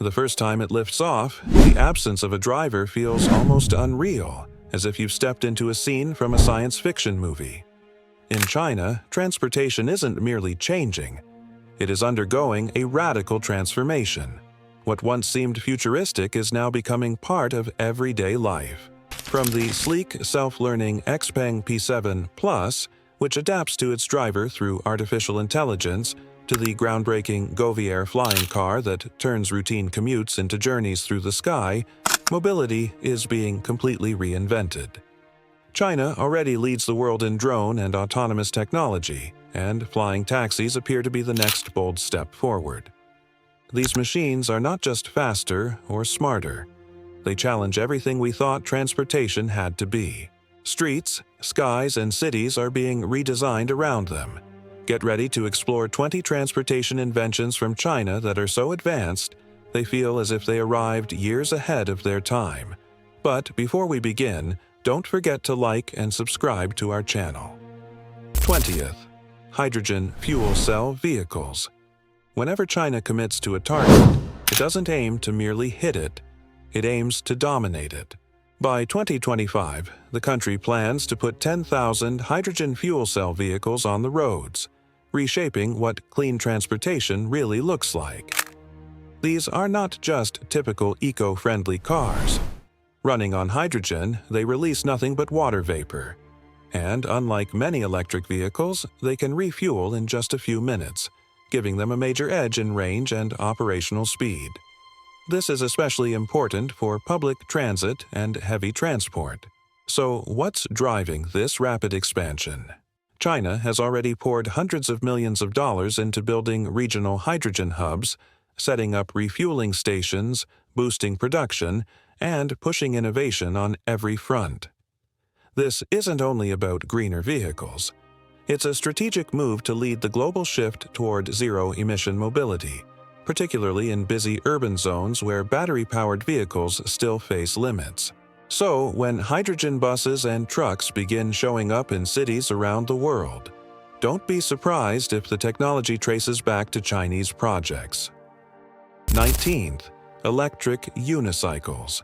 The first time it lifts off, the absence of a driver feels almost unreal, as if you've stepped into a scene from a science fiction movie. In China, transportation isn't merely changing, it is undergoing a radical transformation. What once seemed futuristic is now becoming part of everyday life. From the sleek, self-learning XPeng P7 Plus, which adapts to its driver through artificial intelligence, to the groundbreaking Govier flying car that turns routine commutes into journeys through the sky, mobility is being completely reinvented. China already leads the world in drone and autonomous technology, and flying taxis appear to be the next bold step forward. These machines are not just faster or smarter. They challenge everything we thought transportation had to be. Streets, skies, and cities are being redesigned around them. Get ready to explore 20 transportation inventions from China that are so advanced, they feel as if they arrived years ahead of their time. But before we begin, don't forget to like and subscribe to our channel. 20th. Hydrogen fuel cell vehicles. Whenever China commits to a target, it doesn't aim to merely hit it, it aims to dominate it. By 2025, the country plans to put 10,000 hydrogen fuel cell vehicles on the roads, reshaping what clean transportation really looks like. These are not just typical eco-friendly cars. Running on hydrogen, they release nothing but water vapor. And unlike many electric vehicles, they can refuel in just a few minutes, giving them a major edge in range and operational speed. This is especially important for public transit and heavy transport. So, what's driving this rapid expansion? China has already poured hundreds of millions of dollars into building regional hydrogen hubs, setting up refueling stations, boosting production, and pushing innovation on every front. This isn't only about greener vehicles. It's a strategic move to lead the global shift toward zero-emission mobility, particularly in busy urban zones where battery-powered vehicles still face limits. So, when hydrogen buses and trucks begin showing up in cities around the world, don't be surprised if the technology traces back to Chinese projects. 19th. Electric unicycles.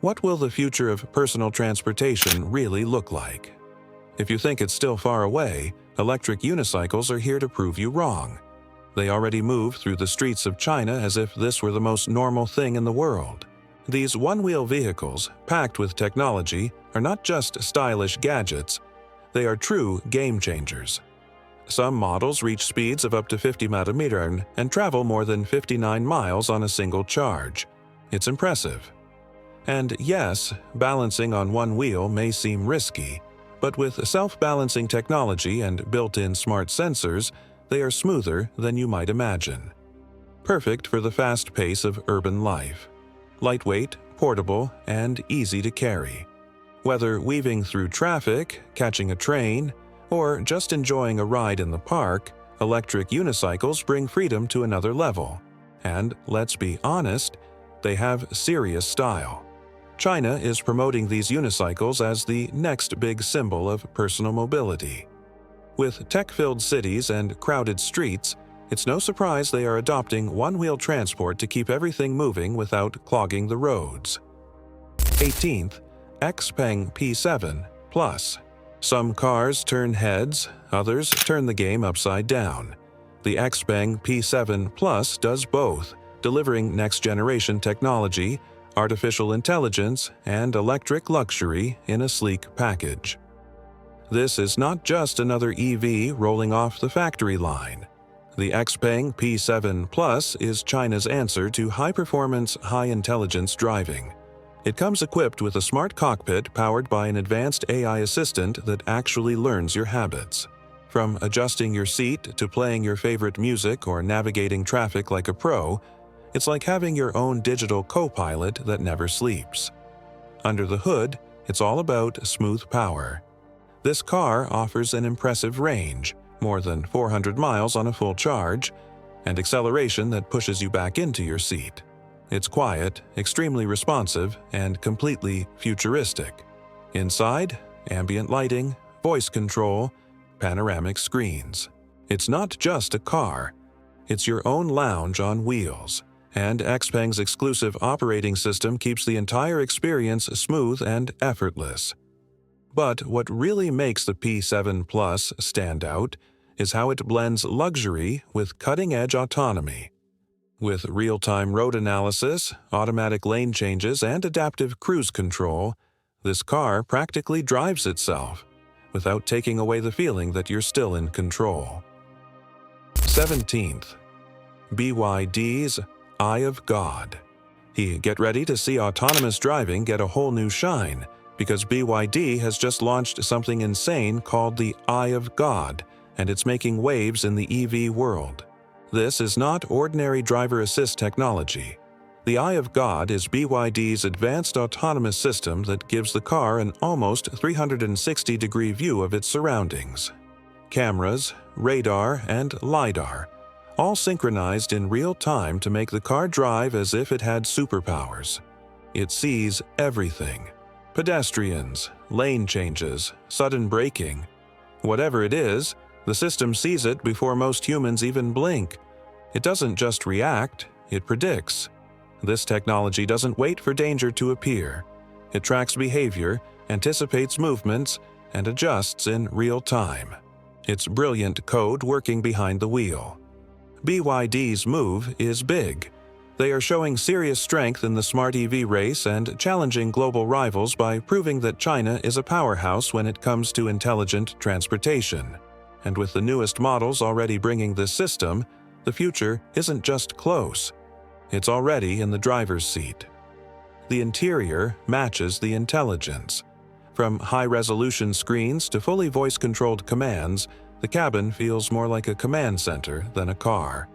What will the future of personal transportation really look like? If you think it's still far away, electric unicycles are here to prove you wrong. They already move through the streets of China as if this were the most normal thing in the world. These one-wheel vehicles, packed with technology, are not just stylish gadgets, they are true game changers. Some models reach speeds of up to 50 mph and travel more than 59 miles on a single charge. It's impressive. And yes, balancing on one wheel may seem risky, but with self-balancing technology and built-in smart sensors, they are smoother than you might imagine. Perfect for the fast pace of urban life. Lightweight, portable, and easy to carry. Whether weaving through traffic, catching a train, or just enjoying a ride in the park, electric unicycles bring freedom to another level. And let's be honest, they have serious style. China is promoting these unicycles as the next big symbol of personal mobility. With tech-filled cities and crowded streets, it's no surprise they are adopting one-wheel transport to keep everything moving without clogging the roads. 18th. XPeng P7 Plus. Some cars turn heads, others turn the game upside down. The XPeng P7 Plus does both, delivering next-generation technology, artificial intelligence, and electric luxury in a sleek package. This is not just another EV rolling off the factory line. The XPeng P7 Plus is China's answer to high-performance, high-intelligence driving. It comes equipped with a smart cockpit powered by an advanced AI assistant that actually learns your habits. From adjusting your seat to playing your favorite music or navigating traffic like a pro, it's like having your own digital co-pilot that never sleeps. Under the hood, it's all about smooth power. This car offers an impressive range, more than 400 miles on a full charge, and acceleration that pushes you back into your seat. It's quiet, extremely responsive, and completely futuristic. Inside, ambient lighting, voice control, panoramic screens. It's not just a car. It's your own lounge on wheels, and XPeng's exclusive operating system keeps the entire experience smooth and effortless. But what really makes the P7 Plus stand out is how it blends luxury with cutting-edge autonomy. With real-time road analysis, automatic lane changes, and adaptive cruise control, this car practically drives itself, without taking away the feeling that you're still in control. 17th. BYD's Eye of God. Get ready to see autonomous driving get a whole new shine, because BYD has just launched something insane called the Eye of God, and it's making waves in the EV world. This is not ordinary driver assist technology. The Eye of God is BYD's advanced autonomous system that gives the car an almost 360-degree view of its surroundings. Cameras, radar, and LiDAR, all synchronized in real time to make the car drive as if it had superpowers. It sees everything: pedestrians, lane changes, sudden braking. Whatever it is, the system sees it before most humans even blink. It doesn't just react, it predicts. This technology doesn't wait for danger to appear. It tracks behavior, anticipates movements, and adjusts in real time. It's brilliant code working behind the wheel. BYD's move is big. They are showing serious strength in the smart EV race and challenging global rivals by proving that China is a powerhouse when it comes to intelligent transportation. And with the newest models already bringing this system, the future isn't just close. It's already in the driver's seat. The interior matches the intelligence. From high-resolution screens to fully voice-controlled commands, the cabin feels more like a command center than a car.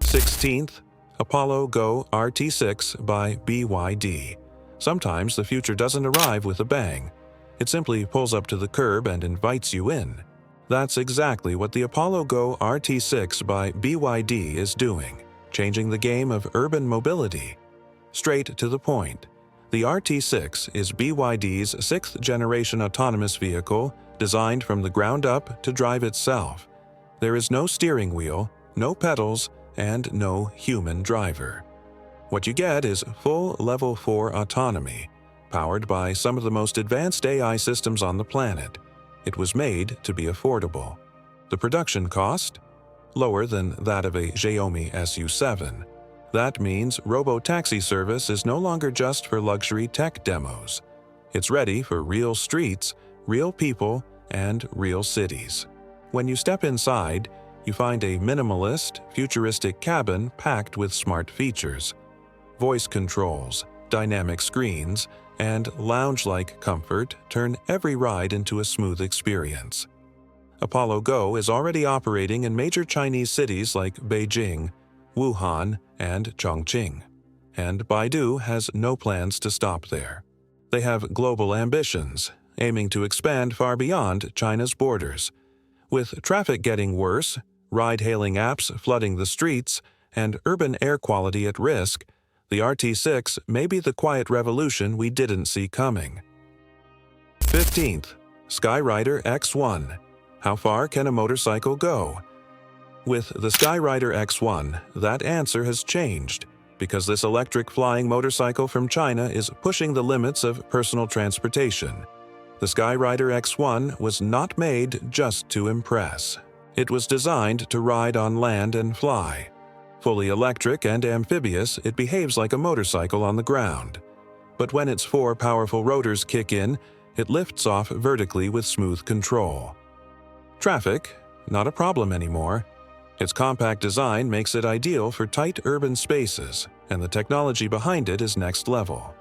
16th. Apollo Go RT6 by BYD. Sometimes the future doesn't arrive with a bang. It simply pulls up to the curb and invites you in. That's exactly what the Apollo Go RT6 by BYD is doing, changing the game of urban mobility. Straight to the point, the RT6 is BYD's 6th-generation autonomous vehicle designed from the ground up to drive itself. There is no steering wheel, no pedals, and no human driver. What you get is full Level 4 autonomy, powered by some of the most advanced AI systems on the planet. It was made to be affordable. The production cost? Lower than that of a Xiaomi SU7. That means robo-taxi service is no longer just for luxury tech demos. It's ready for real streets, real people, and real cities. When you step inside, you find a minimalist, futuristic cabin packed with smart features. Voice controls, dynamic screens, and lounge-like comfort turn every ride into a smooth experience. Apollo Go is already operating in major Chinese cities like Beijing, Wuhan, and Chongqing, and Baidu has no plans to stop there. They have global ambitions, aiming to expand far beyond China's borders. With traffic getting worse, ride-hailing apps flooding the streets, and urban air quality at risk, the RT6 may be the quiet revolution we didn't see coming. 15th. Skyrider X1. How far can a motorcycle go? With the Skyrider X1, that answer has changed, because this electric flying motorcycle from China is pushing the limits of personal transportation. The Skyrider X1 was not made just to impress. It was designed to ride on land and fly. Fully electric and amphibious, it behaves like a motorcycle on the ground. But when its 4 powerful rotors kick in, it lifts off vertically with smooth control. Traffic? Not a problem anymore. Its compact design makes it ideal for tight urban spaces, and the technology behind it is next level.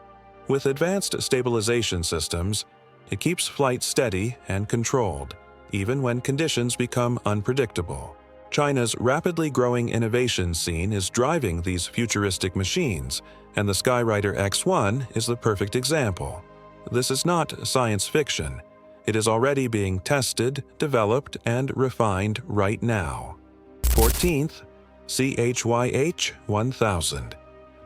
With advanced stabilization systems, it keeps flight steady and controlled, even when conditions become unpredictable. China's rapidly growing innovation scene is driving these futuristic machines, and the Skyrider X1 is the perfect example. This is not science fiction. It is already being tested, developed, and refined right now. 14th. CHYH 1000.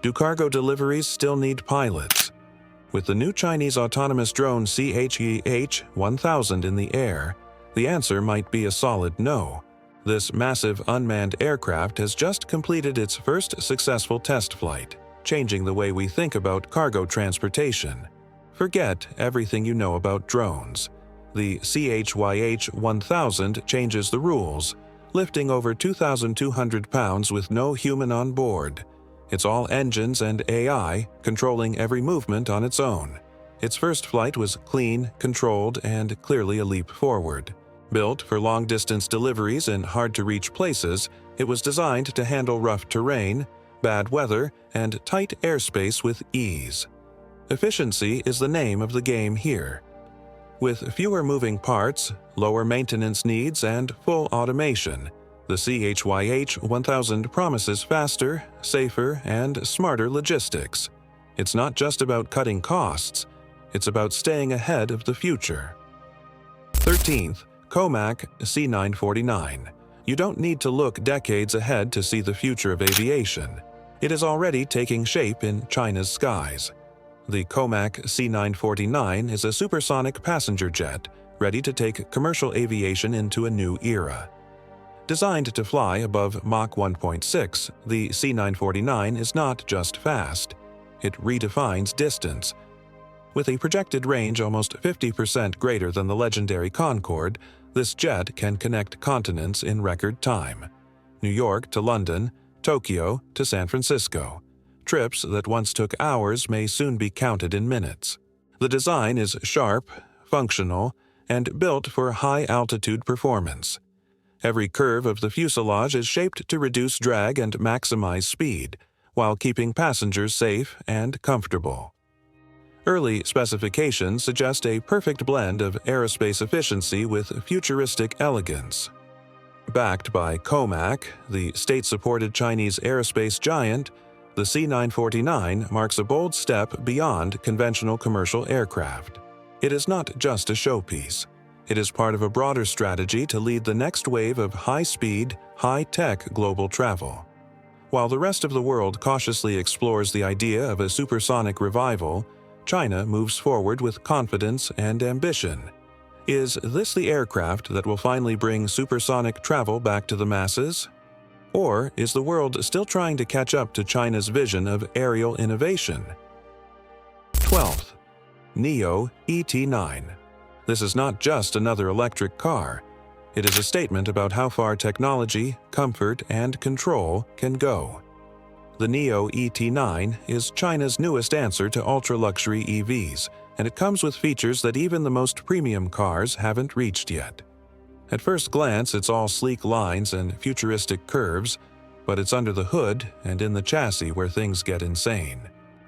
Do cargo deliveries still need pilots? With the new Chinese autonomous drone CHYH 1000 in the air, the answer might be a solid no. This massive unmanned aircraft has just completed its first successful test flight, changing the way we think about cargo transportation. Forget everything you know about drones. The CHYH-1000 changes the rules, lifting over 2,200 pounds with no human on board. It's all engines and AI, controlling every movement on its own. Its first flight was clean, controlled, and clearly a leap forward. Built for long-distance deliveries in hard-to-reach places, it was designed to handle rough terrain, bad weather, and tight airspace with ease. Efficiency is the name of the game here. With fewer moving parts, lower maintenance needs, and full automation, the CHYH-1000 promises faster, safer, and smarter logistics. It's not just about cutting costs, it's about staying ahead of the future. 13th, COMAC C949. You don't need to look decades ahead to see the future of aviation. It is already taking shape in China's skies. The COMAC C949 is a supersonic passenger jet ready to take commercial aviation into a new era. Designed to fly above Mach 1.6, the C949 is not just fast. It redefines distance. With a projected range almost 50% greater than the legendary Concorde, this jet can connect continents in record time. New York to London, Tokyo to San Francisco. Trips that once took hours may soon be counted in minutes. The design is sharp, functional, and built for high-altitude performance. Every curve of the fuselage is shaped to reduce drag and maximize speed, while keeping passengers safe and comfortable. Early specifications suggest a perfect blend of aerospace efficiency with futuristic elegance. Backed by COMAC, the state-supported Chinese aerospace giant, the C949 marks a bold step beyond conventional commercial aircraft. It is not just a showpiece. It is part of a broader strategy to lead the next wave of high-speed, high-tech global travel. While the rest of the world cautiously explores the idea of a supersonic revival, China moves forward with confidence and ambition. Is this the aircraft that will finally bring supersonic travel back to the masses? Or is the world still trying to catch up to China's vision of aerial innovation? 12th, NEO ET9. This is not just another electric car. It is a statement about how far technology, comfort, and control can go. The NEO ET9 is China's newest answer to ultra-luxury EVs, and it comes with features that even the most premium cars haven't reached yet. At first glance, it's all sleek lines and futuristic curves, but it's under the hood and in the chassis where things get insane.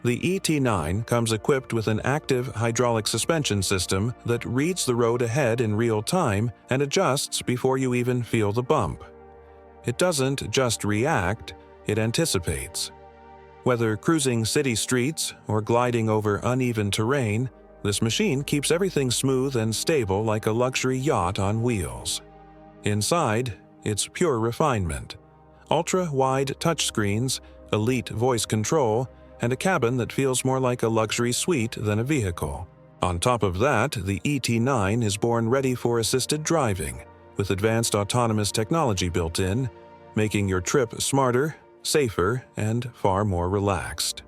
The ET9 comes equipped with an active hydraulic suspension system that reads the road ahead in real time and adjusts before you even feel the bump. It doesn't just react, it anticipates. Whether cruising city streets or gliding over uneven terrain, this machine keeps everything smooth and stable like a luxury yacht on wheels. Inside, it's pure refinement. Ultra-wide touchscreens, elite voice control, and a cabin that feels more like a luxury suite than a vehicle. On top of that, the ET9 is born ready for assisted driving, with advanced autonomous technology built in, making your trip smarter, safer, and far more relaxed.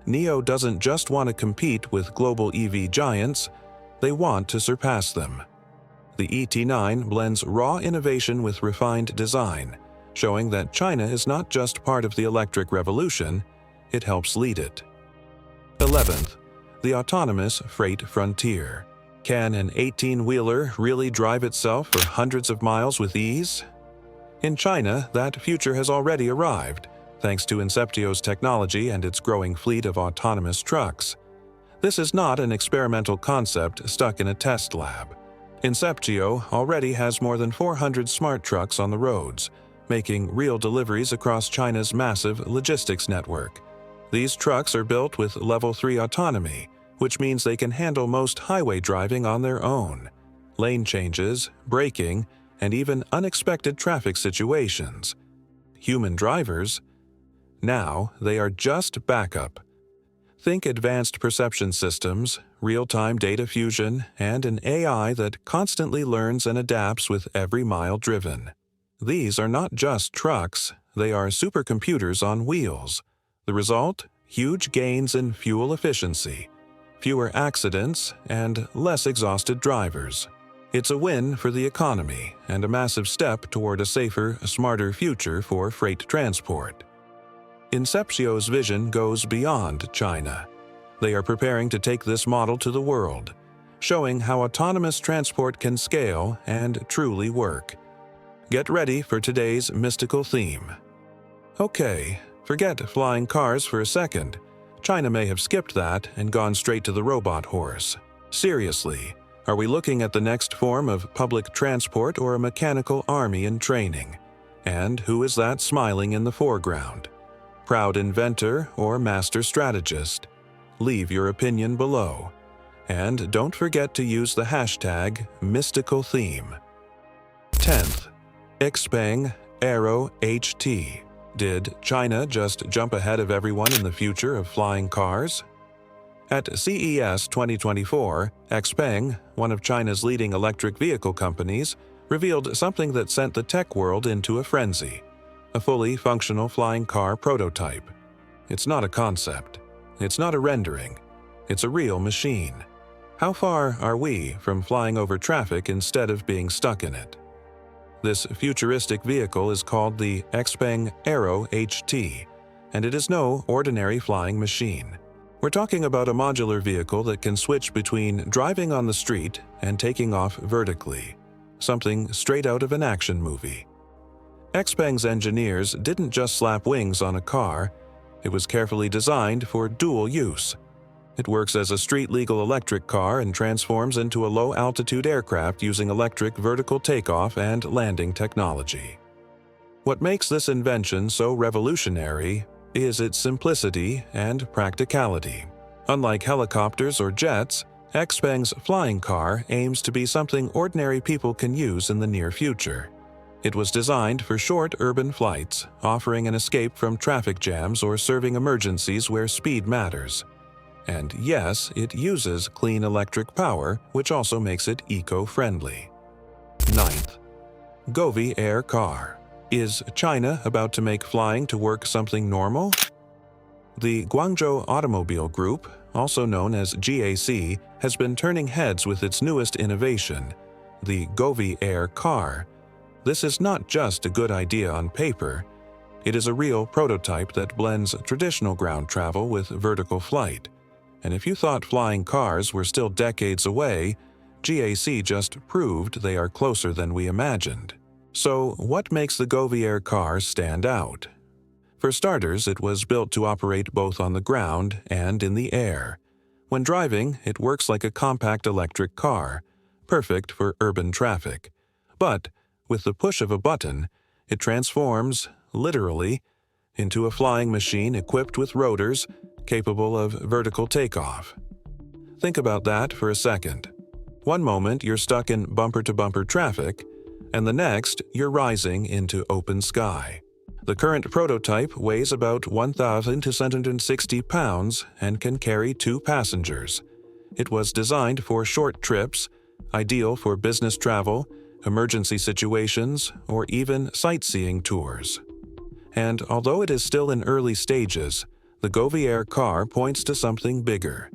NEO doesn't just want to compete with global EV giants, they want to surpass them. The ET9 blends raw innovation with refined design, showing that China is not just part of the electric revolution, it helps lead it. 11th, the autonomous freight frontier. Can an 18-wheeler really drive itself for hundreds of miles with ease? In China, that future has already arrived, thanks to Inceptio's technology and its growing fleet of autonomous trucks. This is not an experimental concept stuck in a test lab. Inceptio already has more than 400 smart trucks on the roads, making real deliveries across China's massive logistics network. These trucks are built with Level 3 autonomy, which means they can handle most highway driving on their own. Lane changes, braking, and even unexpected traffic situations. Human drivers? Now they are just backup. Think advanced perception systems, real-time data fusion, and an AI that constantly learns and adapts with every mile driven. These are not just trucks, they are supercomputers on wheels. The result? Huge gains in fuel efficiency, fewer accidents, and less exhausted drivers. It's a win for the economy and a massive step toward a safer, smarter future for freight transport. Inceptio's vision goes beyond China. They are preparing to take this model to the world, showing how autonomous transport can scale and truly work. Get ready for today's mystical theme. Okay, forget flying cars for a second. China may have skipped that and gone straight to the robot horse. Seriously, are we looking at the next form of public transport or a mechanical army in training? And who is that smiling in the foreground? Proud inventor or master strategist? Leave your opinion below. And don't forget to use the hashtag #MysticalTheme. 10th. Xpeng Aero HT. Did China just jump ahead of everyone in the future of flying cars? At CES 2024, Xpeng, one of China's leading electric vehicle companies, revealed something that sent the tech world into a frenzy: a fully functional flying car prototype. It's not a concept. It's not a rendering. It's a real machine. How far are we from flying over traffic instead of being stuck in it? This futuristic vehicle is called the Xpeng Aero HT, and it is no ordinary flying machine. We're talking about a modular vehicle that can switch between driving on the street and taking off vertically, something straight out of an action movie. Xpeng's engineers didn't just slap wings on a car, it was carefully designed for dual use. It works as a street-legal electric car and transforms into a low-altitude aircraft using electric vertical takeoff and landing technology. What makes this invention so revolutionary is its simplicity and practicality. Unlike helicopters or jets, Xpeng's flying car aims to be something ordinary people can use in the near future. It was designed for short urban flights, offering an escape from traffic jams or serving emergencies where speed matters. And yes, it uses clean electric power, which also makes it eco-friendly. 9th. Govi Air Car. Is China about to make flying to work something normal? The Guangzhou Automobile Group, also known as GAC, has been turning heads with its newest innovation, the Govi Air Car. This is not just a good idea on paper. It is a real prototype that blends traditional ground travel with vertical flight. And if you thought flying cars were still decades away, GAC just proved they are closer than we imagined. So, what makes the Govi Air car stand out? For starters, it was built to operate both on the ground and in the air. When driving, it works like a compact electric car, perfect for urban traffic. But, with the push of a button, it transforms, literally, into a flying machine equipped with rotors, capable of vertical takeoff. Think about that for a second. One moment you're stuck in bumper-to-bumper traffic, and the next you're rising into open sky. The current prototype weighs about 1,260 pounds and can carry 2 passengers. It was designed for short trips, ideal for business travel, emergency situations, or even sightseeing tours. And although it is still in early stages, the Govi Air car points to something bigger.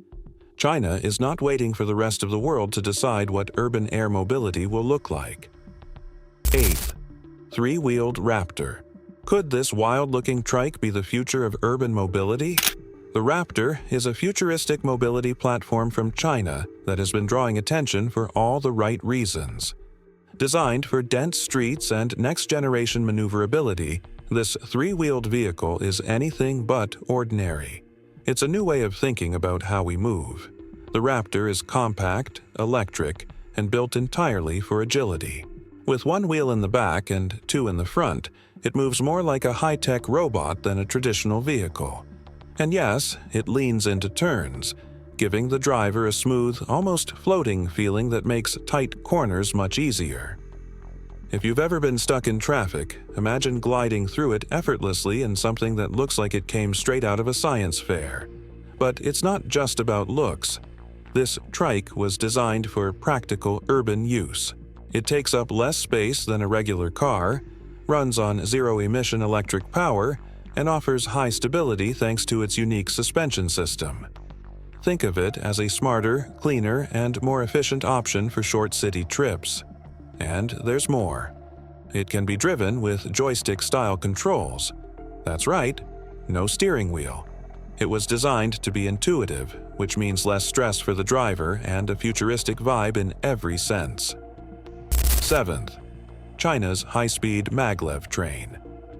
China is not waiting for the rest of the world to decide what urban air mobility will look like. 8th. Three-wheeled Raptor. Could this wild-looking trike be the future of urban mobility? The Raptor is a futuristic mobility platform from China that has been drawing attention for all the right reasons. Designed for dense streets and next-generation maneuverability, this three-wheeled vehicle is anything but ordinary. It's a new way of thinking about how we move. The Raptor is compact, electric, and built entirely for agility. With one wheel in the back and 2 in the front, it moves more like a high-tech robot than a traditional vehicle. And yes, it leans into turns, giving the driver a smooth, almost floating feeling that makes tight corners much easier. If you've ever been stuck in traffic, imagine gliding through it effortlessly in something that looks like it came straight out of a science fair. But it's not just about looks. This trike was designed for practical urban use. It takes up less space than a regular car, runs on zero-emission electric power, and offers high stability thanks to its unique suspension system. Think of it as a smarter, cleaner, and more efficient option for short city trips. And there's more. It can be driven with joystick-style controls. That's right, no steering wheel. It was designed to be intuitive, which means less stress for the driver and a futuristic vibe in every sense. 7th, China's high-speed maglev train.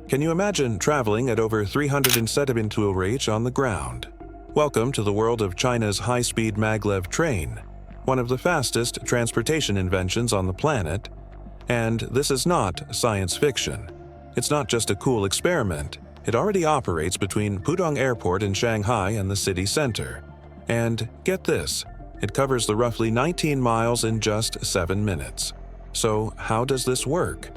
Can you imagine traveling at over 370 km/h on the ground? Welcome to the world of China's high-speed maglev train, one of the fastest transportation inventions on the planet. And this is not science fiction. It's not just a cool experiment. It already operates between Pudong Airport in Shanghai and the city center. And get this, it covers the roughly 19 miles in just 7 minutes. So how does this work?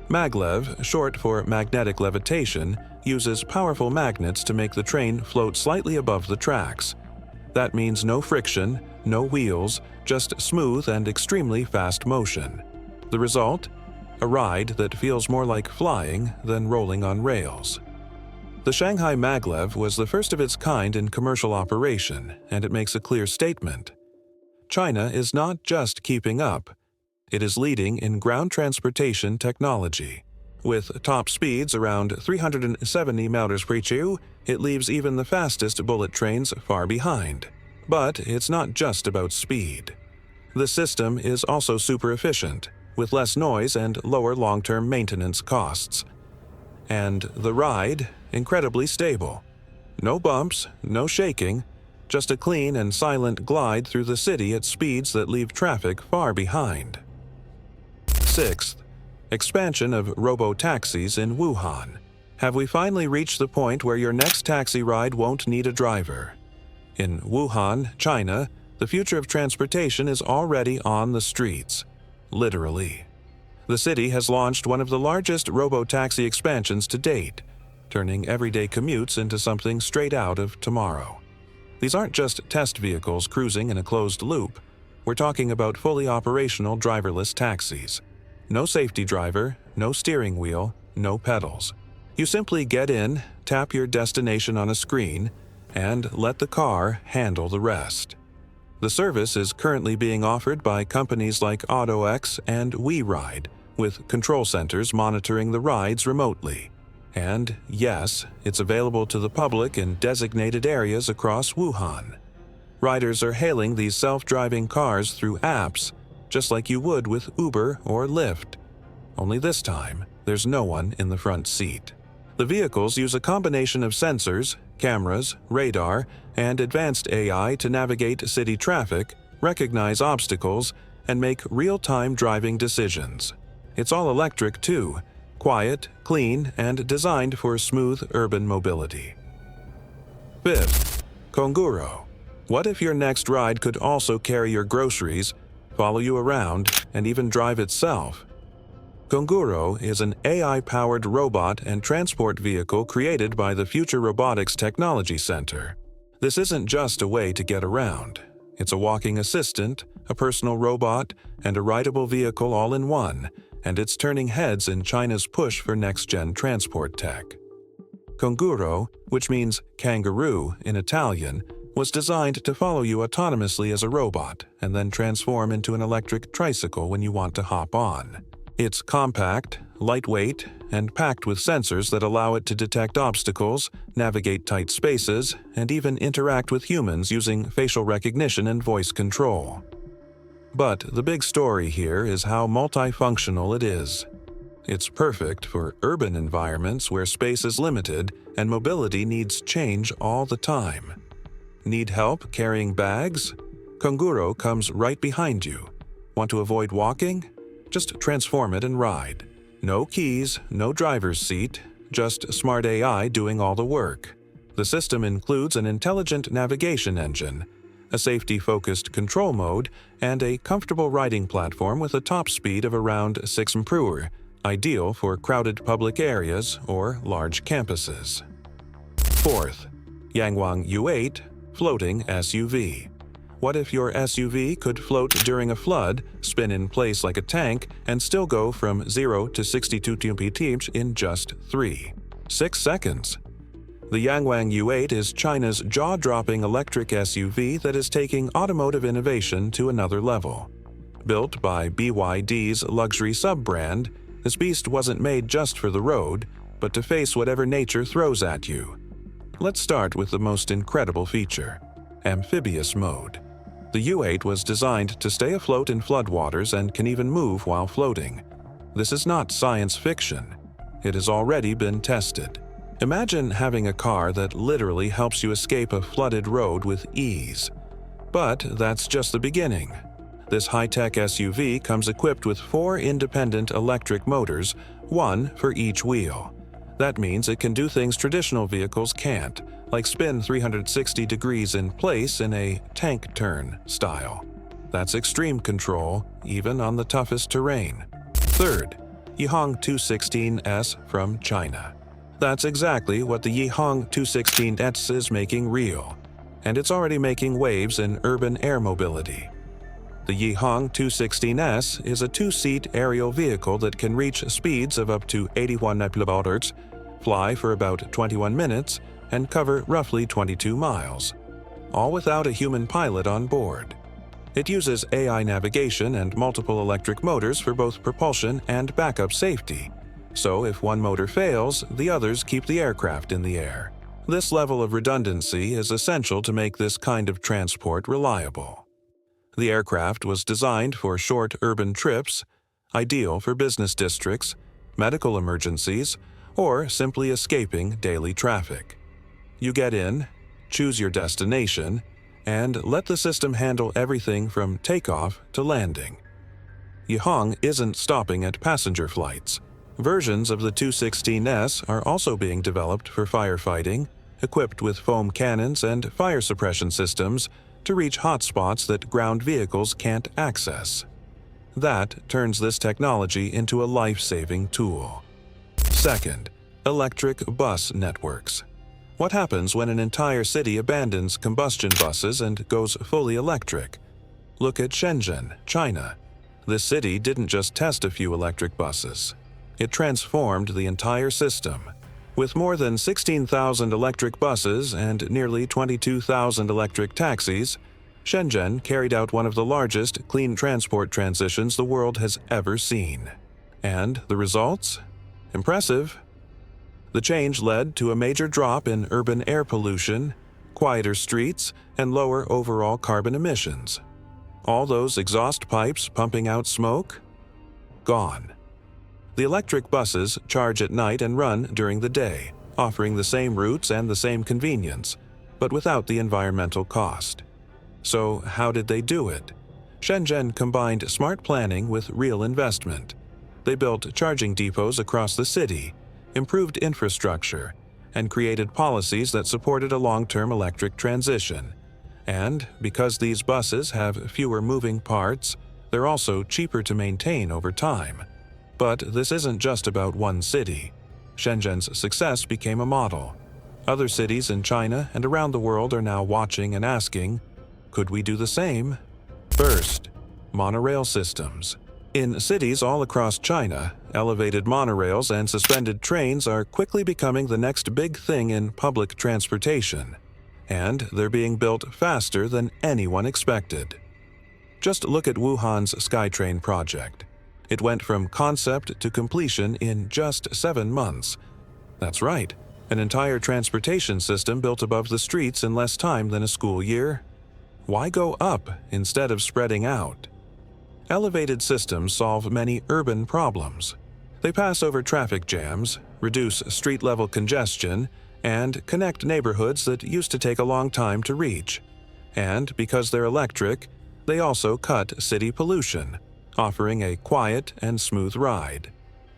Maglev, short for magnetic levitation, uses powerful magnets to make the train float slightly above the tracks. That means no friction, no wheels, just smooth and extremely fast motion. The result? A ride that feels more like flying than rolling on rails. The Shanghai Maglev was the first of its kind in commercial operation, and it makes a clear statement. China is not just keeping up. It is leading in ground transportation technology. With top speeds around 370 mph, it leaves even the fastest bullet trains far behind. But it's not just about speed. The system is also super efficient, with less noise and lower long-term maintenance costs. And the ride, incredibly stable. No bumps, no shaking, just a clean and silent glide through the city at speeds that leave traffic far behind. 6th, expansion of robo-taxis in Wuhan. Have we finally reached the point where your next taxi ride won't need a driver? In Wuhan, China, the future of transportation is already on the streets. Literally. The city has launched one of the largest robo-taxi expansions to date, turning everyday commutes into something straight out of tomorrow. These aren't just test vehicles cruising in a closed loop. We're talking about fully operational driverless taxis. No safety driver, no steering wheel, no pedals. You simply get in, tap your destination on a screen, and let the car handle the rest. The service is currently being offered by companies like AutoX and WeRide, with control centers monitoring the rides remotely. And yes, it's available to the public in designated areas across Wuhan. Riders are hailing these self-driving cars through apps, just like you would with Uber or Lyft. Only this time, there's no one in the front seat. The vehicles use a combination of sensors, cameras, radar, and advanced AI to navigate city traffic, recognize obstacles, and make real-time driving decisions. It's all electric too, quiet, clean, and designed for smooth urban mobility. 5th, Konguro. What if your next ride could also carry your groceries, follow you around, and even drive itself? Konguro is an AI-powered robot and transport vehicle created by the Future Robotics Technology Center. This isn't just a way to get around. It's a walking assistant, a personal robot, and a rideable vehicle all in one, and it's turning heads in China's push for next-gen transport tech. Konguro, which means kangaroo in Italian, was designed to follow you autonomously as a robot and then transform into an electric tricycle when you want to hop on. It's compact, lightweight, and packed with sensors that allow it to detect obstacles, navigate tight spaces, and even interact with humans using facial recognition and voice control. But the big story here is how multifunctional it is. It's perfect for urban environments where space is limited and mobility needs change all the time. Need help carrying bags? Konguro comes right behind you. Want to avoid walking? Just transform it and ride. No keys, no driver's seat, just smart AI doing all the work. The system includes an intelligent navigation engine, a safety-focused control mode, and a comfortable riding platform with a top speed of around 6 mph, ideal for crowded public areas or large campuses. 4th, Yangwang U8 Floating SUV. What if your SUV could float during a flood, spin in place like a tank, and still go from 0 to 62 km/h in just 6 seconds? The Yangwang U8 is China's jaw-dropping electric SUV that is taking automotive innovation to another level. Built by BYD's luxury sub-brand, this beast wasn't made just for the road, but to face whatever nature throws at you. Let's start with the most incredible feature: amphibious mode. The U8 was designed to stay afloat in floodwaters and can even move while floating. This is not science fiction. It has already been tested. Imagine having a car that literally helps you escape a flooded road with ease. But that's just the beginning. This high-tech SUV comes equipped with 4 independent electric motors, one for each wheel. That means it can do things traditional vehicles can't, like spin 360 degrees in place in a tank turn style. That's extreme control, even on the toughest terrain. Third, Yihang 216S from China. That's exactly what the Yihang 216S is making real, and it's already making waves in urban air mobility. The Yihang 216S is a 2-seat aerial vehicle that can reach speeds of up to 81 km/h, fly for about 21 minutes, and cover roughly 22 miles, all without a human pilot on board. It uses AI navigation and multiple electric motors for both propulsion and backup safety, so if one motor fails, the others keep the aircraft in the air. This level of redundancy is essential to make this kind of transport reliable. The aircraft was designed for short urban trips, ideal for business districts, medical emergencies, or simply escaping daily traffic. You get in, choose your destination, and let the system handle everything from takeoff to landing. Yihang isn't stopping at passenger flights. Versions of the 216S are also being developed for firefighting, equipped with foam cannons and fire suppression systems to reach hotspots that ground vehicles can't access. That turns this technology into a life-saving tool. Second, electric bus networks. What happens when an entire city abandons combustion buses and goes fully electric? Look at Shenzhen, China. This city didn't just test a few electric buses. It transformed the entire system. With more than 16,000 electric buses and nearly 22,000 electric taxis, Shenzhen carried out one of the largest clean transport transitions the world has ever seen. And the results? Impressive. The change led to a major drop in urban air pollution, quieter streets, and lower overall carbon emissions. All those exhaust pipes pumping out smoke? Gone. The electric buses charge at night and run during the day, offering the same routes and the same convenience, but without the environmental cost. So how did they do it? Shenzhen combined smart planning with real investment. They built charging depots across the city, improved infrastructure, and created policies that supported a long-term electric transition. And because these buses have fewer moving parts, they're also cheaper to maintain over time. But this isn't just about one city. Shenzhen's success became a model. Other cities in China and around the world are now watching and asking, could we do the same? First, monorail systems. In cities all across China, elevated monorails and suspended trains are quickly becoming the next big thing in public transportation. And they're being built faster than anyone expected. Just look at Wuhan's SkyTrain project. It went from concept to completion in just 7 months. That's right, an entire transportation system built above the streets in less time than a school year. Why go up instead of spreading out? Elevated systems solve many urban problems. They pass over traffic jams, reduce street-level congestion, and connect neighborhoods that used to take a long time to reach. And because they're electric, they also cut city pollution, offering a quiet and smooth ride.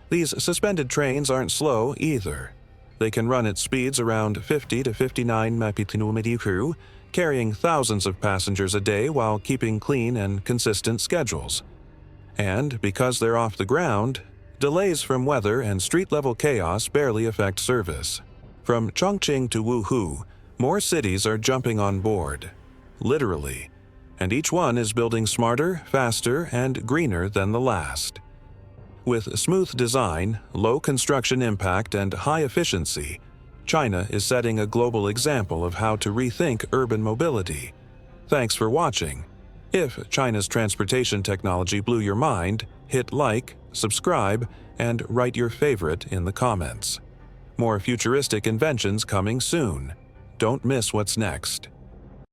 These suspended trains aren't slow either. They can run at speeds around 50 to 59 mph, carrying thousands of passengers a day while keeping clean and consistent schedules. And because they're off the ground, delays from weather and street-level chaos barely affect service. From Chongqing to Wuhu, more cities are jumping on board. Literally. and each one is building smarter, faster, and greener than the last. With smooth design, low construction impact, and high efficiency, China is setting a global example of how to rethink urban mobility. Thanks for watching. If China's transportation technology blew your mind, hit like, subscribe, and write your favorite in the comments. More futuristic inventions coming soon. Don't miss what's next.